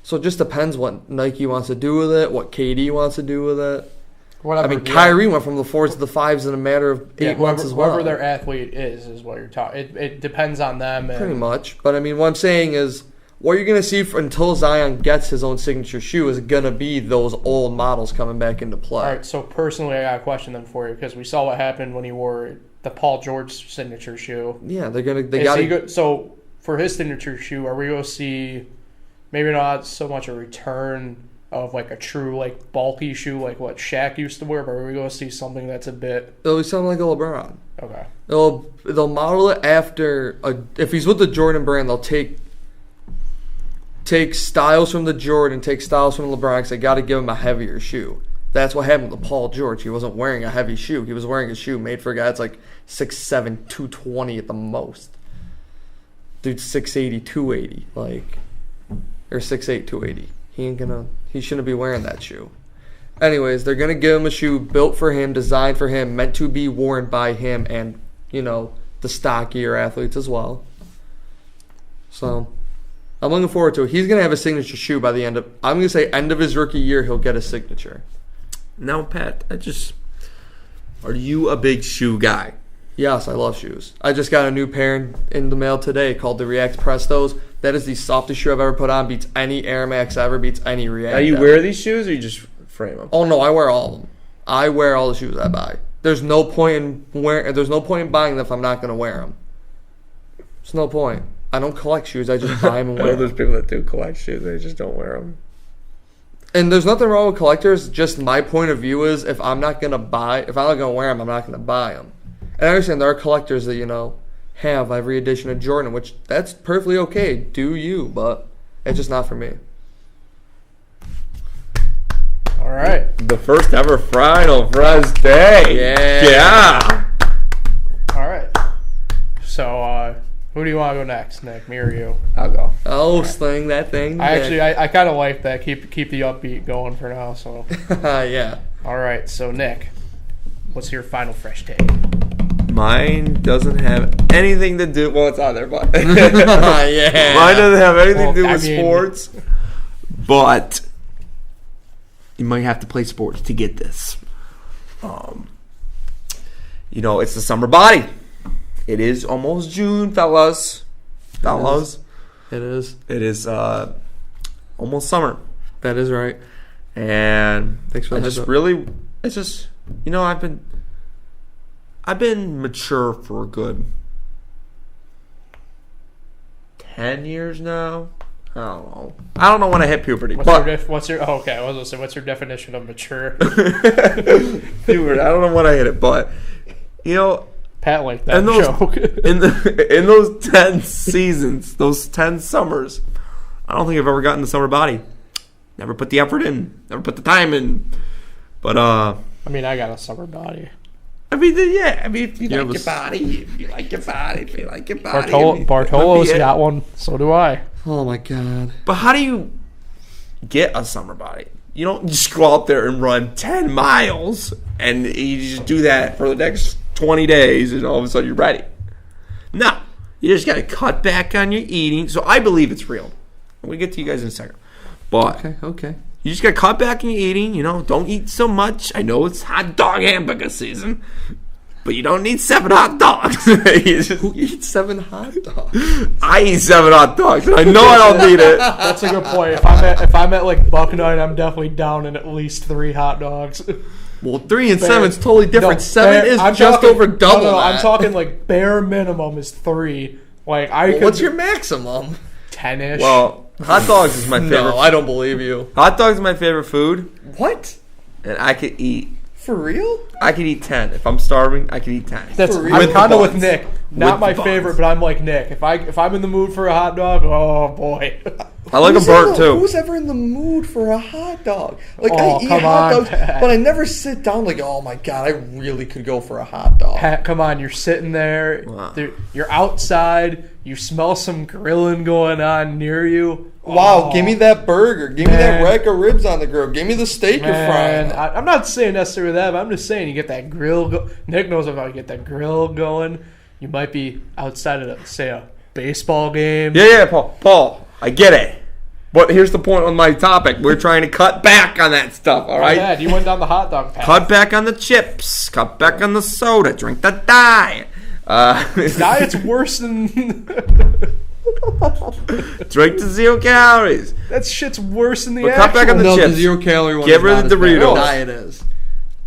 So it just depends what Nike wants to do with it, what KD wants to do with it. Whatever, I mean, Kyrie went from the 4s to the 5s in a matter of 8 months as well. Whoever their athlete is what you're talking. It depends on them. Pretty much. But, I mean, what I'm saying is, what you're going to see until Zion gets his own signature shoe is going to be those old models coming back into play. All right, so personally, I got a question then for you because we saw what happened when he wore the Paul George signature shoe. Yeah, they got to. So for his signature shoe, are we going to see maybe not so much a return of like a true like bulky shoe like what Shaq used to wear, but we're going to see something that's a bit. It'll be something like a LeBron. Okay. They'll model it after if he's with the Jordan brand, they'll take styles from the Jordan, take styles from LeBron because they got to give him a heavier shoe. That's what happened with Paul George. He wasn't wearing a heavy shoe. He was wearing a shoe made for a guy that's like 6'7", 220 at the most. Dude's 6'80", 280, like, or 6'8", 280. He shouldn't be wearing that shoe. Anyways, they're gonna give him a shoe built for him, designed for him, meant to be worn by him, and the stockier athletes as well. So, I'm looking forward to it. He's gonna have a signature shoe by the end of his rookie year. He'll get a signature. Now, Pat, are you a big shoe guy? Yes, I love shoes. I just got a new pair in the mail today called the React Prestos. That is the softest shoe I've ever put on. Beats any Air Max ever. Beats any React. Now, you wear these shoes or you just frame them? Oh no, I wear all of them. I wear all the shoes I buy. There's no point in buying them if I'm not gonna wear them. There's no point. I don't collect shoes. I just buy them and I wear know there's them. people that do collect shoes. They just don't wear them. And there's nothing wrong with collectors. Just my point of view is if I'm not gonna wear them, I'm not gonna buy them. And I understand there are collectors that have every edition of Jordan, which that's perfectly okay. Do you? But it's just not for me. All right. The first ever Final Fresh Day. Yeah. All right. So, who do you want to go next, Nick? Me or you? I'll go. Oh, sling that thing. I kind of like that. Keep the upbeat going for now. So. Yeah. All right. So, Nick, what's your Final Fresh Take? Mine doesn't have anything to do. Well, it's on there, but yeah. Mine doesn't have anything to do Well, with sports. But you might have to play sports to get this. It's the summer body. It is almost June, fellas. It is. It is almost summer. That is right. And Thanks for the heads up. I've been mature for a good 10 years now. I don't know when I hit puberty. What's your definition of mature? Puberty. I don't know when I hit it, but Pat liked that joke. in those 10 seasons, those 10 summers, I don't think I've ever gotten the summer body. Never put the effort in. Never put the time in. But I got a summer body. if you like your body, Bartolo's got one. So do I. Oh my god. But how do you get a summer body? You don't just go out there and run 10 miles and you just do that for the next 20 days and all of a sudden you're ready. No. You just got to cut back on your eating. So I believe it's real. I'm going to get to you guys in a second. But Okay. you just got to cut back on your eating. Don't eat so much. I know it's hot dog hamburger season. But you don't need 7 hot dogs. Who eats 7 hot dogs? I eat 7 hot dogs, and I know I don't need it. That's a good point. If I'm at like BUCKNER, I'm definitely down in at least 3 hot dogs. Well, 3 and 7 is totally different. No, 7 is I'm just talking, over double. No, that. I'm talking like bare minimum is 3. Like What's your maximum? 10-ish. Well, hot dogs is my favorite. No, I don't believe you. Hot dogs is my favorite food, What? and I could eat. For real? I could eat 10 if I'm starving. I could eat 10. That's For I'm real? kind of With with buns. Nick. Not With my buns. favorite, but I'm like Nick. If I'm in the mood for a hot dog, oh boy. I like them burnt too. Who's ever in the mood for a hot dog? Like Oh, I eat come hot on, dogs, Pat. but I never sit down like, oh my god, I really could go for a hot dog. Pat, come on, you're sitting there. Wow. You're outside. You smell some grilling going on near you. Wow, Oh, give me that burger. Give me that Man. rack of ribs on the grill. Give me the steak you're Man, frying. I'm not saying necessarily that, but I'm just saying you get that grill. Nick knows about you get that grill going. You might be outside of, say, a baseball game. Yeah, Paul. I get it. But here's the point on my topic. We're trying to cut back on that stuff, all right? Dad, you went down the hot dog path. Cut back on the chips. Cut back on the soda. Drink the diet. Diet's worse than... Drink the 0 calories. that shit's worse than the But cut back on the No, chips. the 0 calorie one. Get is rid not of the as bad. Doritos. Diet is.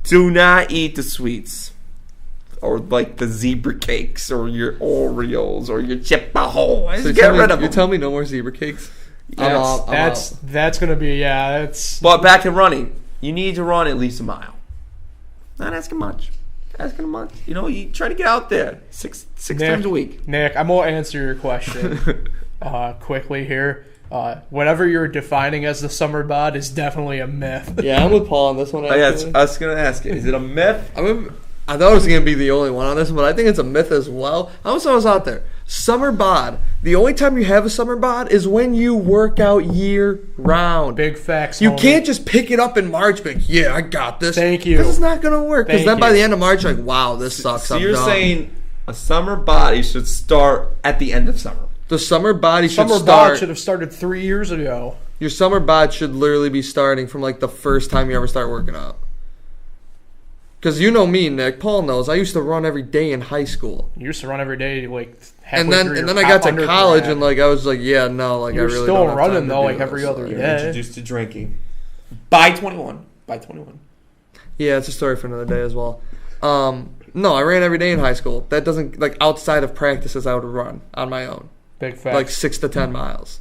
Do not eat the sweets. Or like the zebra cakes or your Oreos or your Chip-A-Holes. So Get rid of them. You're telling me no more zebra cakes? That's going to be, that's... But back to running. You need to run at least a mile. Not asking much. You know, you try to get out there six times a week. Nick, I'm going to answer your question quickly here. Whatever you're defining as the summer bod is definitely a myth. Yeah, I'm with Paul on this one. I was going to ask you, is it a myth? I thought I was going to be the only one on this one, but I think it's a myth as well. I was out there. Summer bod. The only time you have a summer bod is when you work out year round. Big facts. You can't just pick it up in March, but I got this. Thank you. Because it's not going to work. Because then by the end of March, you're like, wow, this sucks. So you're saying a summer body should start at the end of summer. The summer body should start. Summer bod should have started 3 years ago. Your summer bod should literally be starting from like the first time you ever start working out. Because you know me, Nick. Paul knows. I used to run every day in high school. You used to run every day, like and then I got to college and like I was like, I really You're still don't have running time though, like every other You're day. Introduced to drinking by 21. Yeah, it's a story for another day as well. No, I ran every day in high school. That doesn't like outside of practices. I would run on my own. Big facts. Like 6 to 10 miles.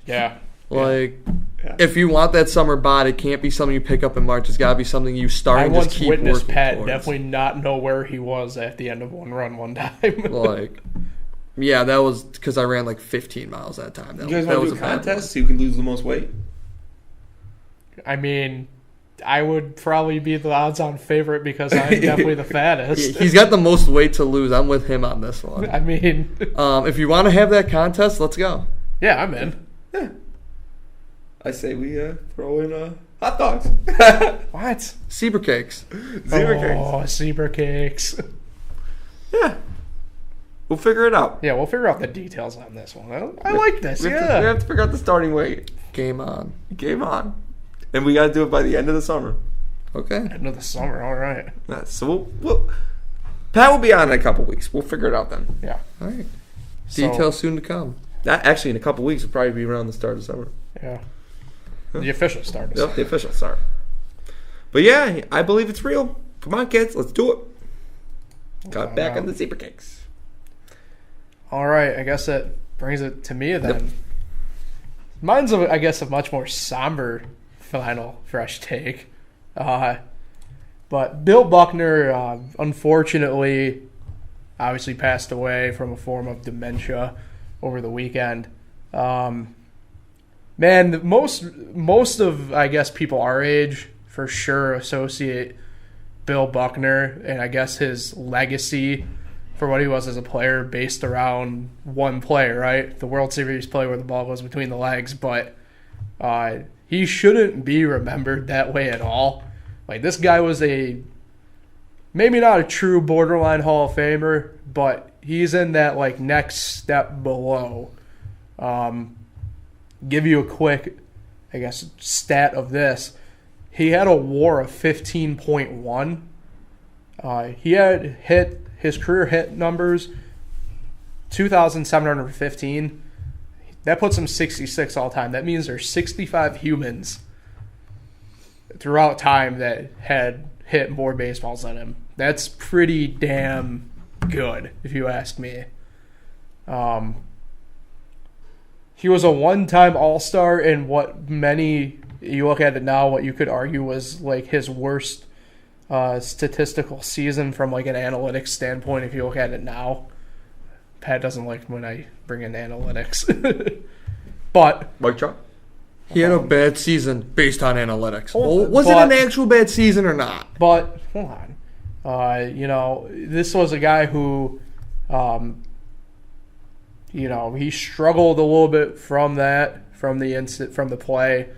Yeah. Like, if you want that summer bod, it can't be something you pick up in March. It's got to be something you start and just keep working I once witnessed Pat towards. Definitely not know where he was at the end of one run one time. Like, yeah, that was because I ran like 15 miles that time. You guys want to do a contest? See who can lose the most weight? I mean, I would probably be the odds-on favorite because I'm definitely the fattest. He's got the most weight to lose. I'm with him on this one. I mean... if you want to have that contest, let's go. Yeah, I'm in. Yeah. I say we throw in hot dogs. What? Zebra cakes. Zebra cakes. Yeah. We'll figure it out. Yeah, we'll figure out the details on this one. I like this, we have to figure out the starting weight. Game on. And we got to do it by the end of the summer. Okay. End of the summer, all right. Yeah, so we'll Pat will be on in a couple weeks. We'll figure it out then. Yeah. All right. Details soon to come. That actually in a couple weeks will probably be around the start of summer. Yeah. The official start. Yep, the official start. But yeah, I believe it's real. Come on, kids, let's do it. Got back on the zebra cakes. All right, I guess that brings it to me then. Yep. Mine's, I guess, a much more somber final fresh take. But Bill Buckner, unfortunately, obviously passed away from a form of dementia over the weekend. Man, most of, I guess, people our age for sure associate Bill Buckner and I guess his legacy for what he was as a player based around one play, right? The World Series play where the ball goes between the legs, but he shouldn't be remembered that way at all. Like, this guy was maybe not a true borderline Hall of Famer, but he's in that, like, next step below. Give you a quick, I guess, stat of this. He had a WAR of 15.1. He had hit his career hit numbers 2,715. That puts him 66 all time. That means there's 65 humans throughout time that had hit more baseballs than him. That's pretty damn good, if you ask me. He was a one-time All-Star in what many, you look at it now, what you could argue was like his worst statistical season from like an analytics standpoint if you look at it now. Pat doesn't like when I bring in analytics. But Mike Trout? He had a bad season based on analytics. Was it an actual bad season or not? But hold on. This was a guy who he struggled a little bit from the play.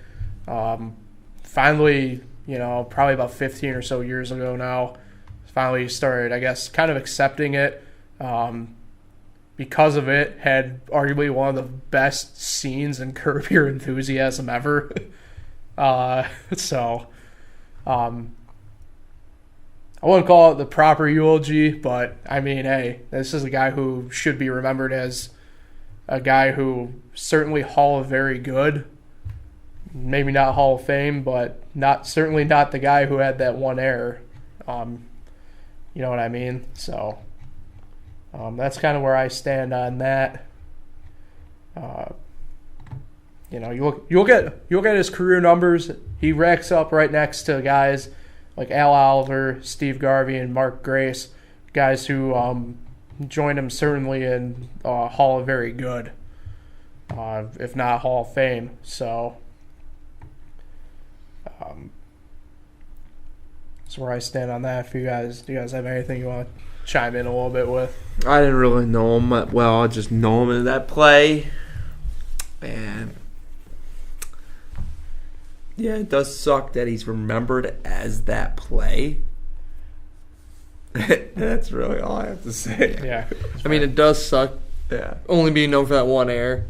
Finally, probably about 15 or so years ago now, finally started, I guess, kind of accepting it. Because of it, had arguably one of the best scenes in Curb Your Enthusiasm ever. I wouldn't call it the proper eulogy, but I mean, hey, this is a guy who should be remembered as a guy who certainly Hall of Very Good. Maybe not Hall of Fame, but certainly not the guy who had that one error. You know what I mean? So that's kind of where I stand on that. you'll get his career numbers. He racks up right next to guys like Al Oliver, Steve Garvey, and Mark Grace, guys who joined him certainly in Hall of Very Good, if not Hall of Fame. So that's where I stand on that. Do you guys have anything you want to chime in a little bit with? I didn't really know him well. I just know him in that play. And yeah, it does suck that he's remembered as that play. That's really all I have to say. Yeah. I mean, it does suck. Yeah. Only being known for that one error.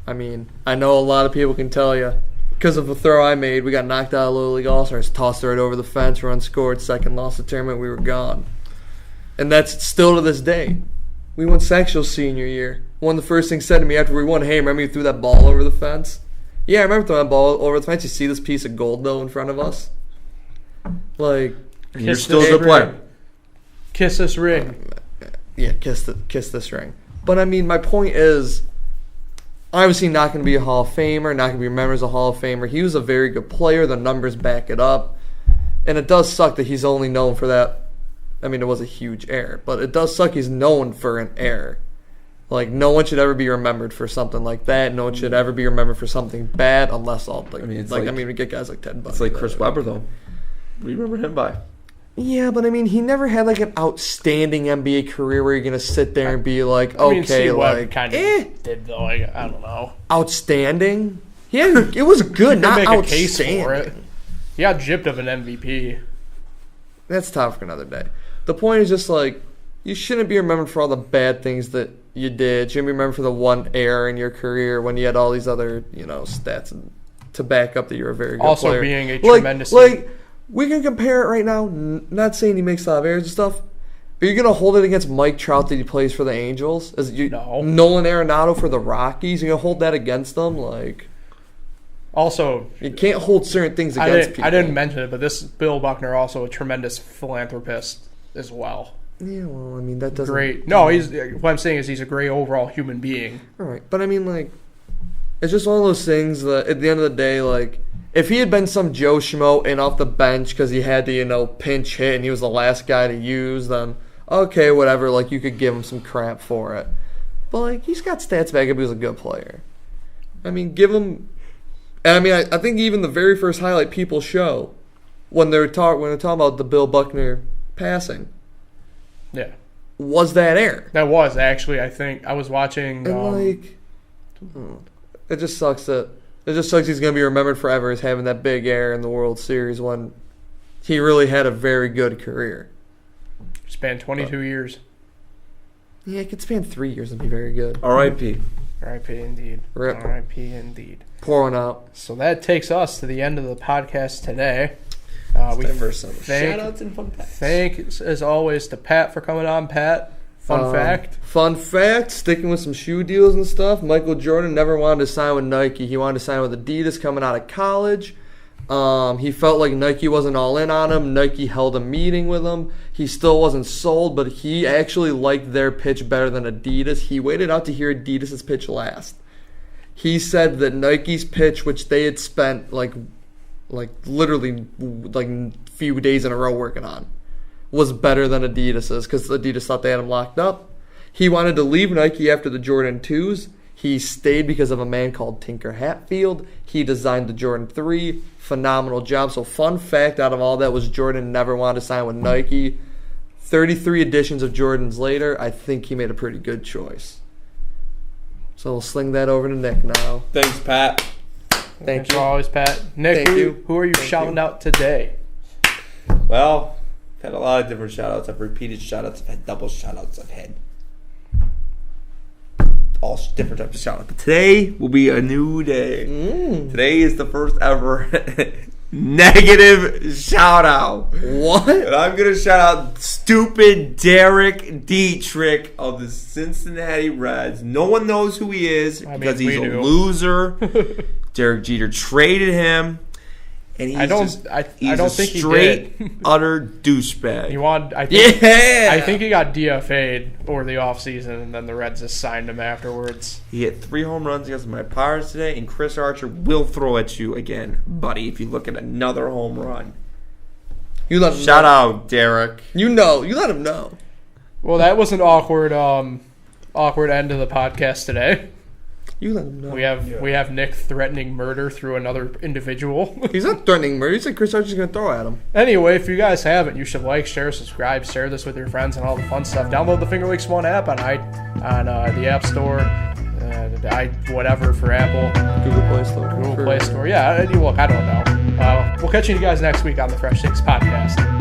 I mean, I know a lot of people can tell you, because of a throw I made, we got knocked out of Little League All-Stars, tossed it right over the fence, run scored, second loss the tournament, we were gone. And that's still to this day. We won sectional senior year. One of the first things said to me after we won, hey, remember you threw that ball over the fence? Yeah, I remember throwing that ball over the fence. You see this piece of gold, though, in front of us? Like, and you're still a good player. Kiss this ring. Yeah, kiss this ring. But, I mean, my point is, obviously not going to be a Hall of Famer, not going to be remembered as a Hall of Famer. He was a very good player. The numbers back it up. And it does suck that he's only known for that. I mean, it was a huge error. But it does suck he's known for an error. Like, no one should ever be remembered for something like that. No one should ever be remembered for something bad unless all, like, we get guys like Ted Bundy. It's like Chris Webber, though. What do you remember him by? Yeah, but I mean, he never had like an outstanding NBA career where you're gonna sit there and be like, kind of did though. I don't know. Outstanding? Yeah, it was good, not make outstanding. A case for it. He got gypped of an MVP. That's tough for another day. The point is just like, you shouldn't be remembered for all the bad things that you did. You shouldn't be remembered for the one error in your career when you had all these other, stats to back up that you're a very good also player. Also being a tremendous... We can compare it right now. Not saying he makes a lot of errors and stuff. Are you going to hold it against Mike Trout that he plays for the Angels? No. Nolan Arenado for the Rockies? You're going to hold that against them? Also, you can't hold certain things against people. I didn't mention it, but this Bill Buckner also a tremendous philanthropist as well. Yeah, well, I mean, that doesn't... Great. No, what I'm saying is he's a great overall human being. All right. But, I mean, it's just one of those things that at the end of the day, if he had been some Joe Schmo in off the bench because he had to, pinch hit and he was the last guy to use, then okay, whatever. You could give him some crap for it. But, he's got stats back up. He was a good player. I mean, give him... And, I mean, I think even the very first highlight people show when they're talking about the Bill Buckner passing. Yeah. Was that error. That was, actually, I think. I was watching... And, it just sucks that... It just sucks he's going to be remembered forever as having that big error in the World Series when he really had a very good career. Spanned 22 years. Yeah, it could span 3 years and be very good. R.I.P. R.I.P. indeed. Rip. R.I.P. indeed. Pour one out. So that takes us to the end of the podcast today. We shout-outs and fun facts. Thanks, as always, to Pat for coming on. Pat, fun fact, sticking with some shoe deals and stuff. Michael Jordan never wanted to sign with Nike. He wanted to sign with Adidas coming out of college. He felt like Nike wasn't all in on him. Nike held a meeting with him. He still wasn't sold, but he actually liked their pitch better than Adidas. He waited out to hear Adidas' pitch last. He said that Nike's pitch, which they had spent literally few days in a row working on, was better than Adidas's because Adidas thought they had him locked up. He wanted to leave Nike after the Jordan 2s. He stayed because of a man called Tinker Hatfield. He designed the Jordan 3. Phenomenal job. So fun fact out of all that was Jordan never wanted to sign with Nike. 33 editions of Jordans later, I think he made a pretty good choice. So we'll sling that over to Nick now. Thanks, Pat. Thank you. Always, Pat. Nick, who are you shouting out today? Well, I've had a lot of different shout-outs. I've repeated shout-outs. I've had double shout-outs. I've had all different types of shout-outs. But today will be a new day. Today is the first ever negative shout-out. What? And I'm going to shout out stupid Derek Dietrich of the Cincinnati Reds. No one knows who he is because he's a loser. Derek Jeter traded him. And he's I don't think he straight, did. utter douchebag. I think he got DFA'd over the offseason, and then the Reds just signed him afterwards. He hit 3 home runs against my Pirates today, and Chris Archer will throw at you again, buddy, if you look at another home run. You let him Shout know. out, Derek. You let him know. Well, that was an awkward end of the podcast today. You let him know. We have Nick threatening murder through another individual. He's not threatening murder. He said Chris Archer's going to throw at him. Anyway, if you guys haven't, you should like, share, subscribe, share this with your friends, and all the fun stuff. Download the Finger Lakes One app on the App Store, whatever for Apple, Google Play Store. Google Play Store. Yeah, look, I don't know. We'll catch you guys next week on the Fresh Takes Podcast.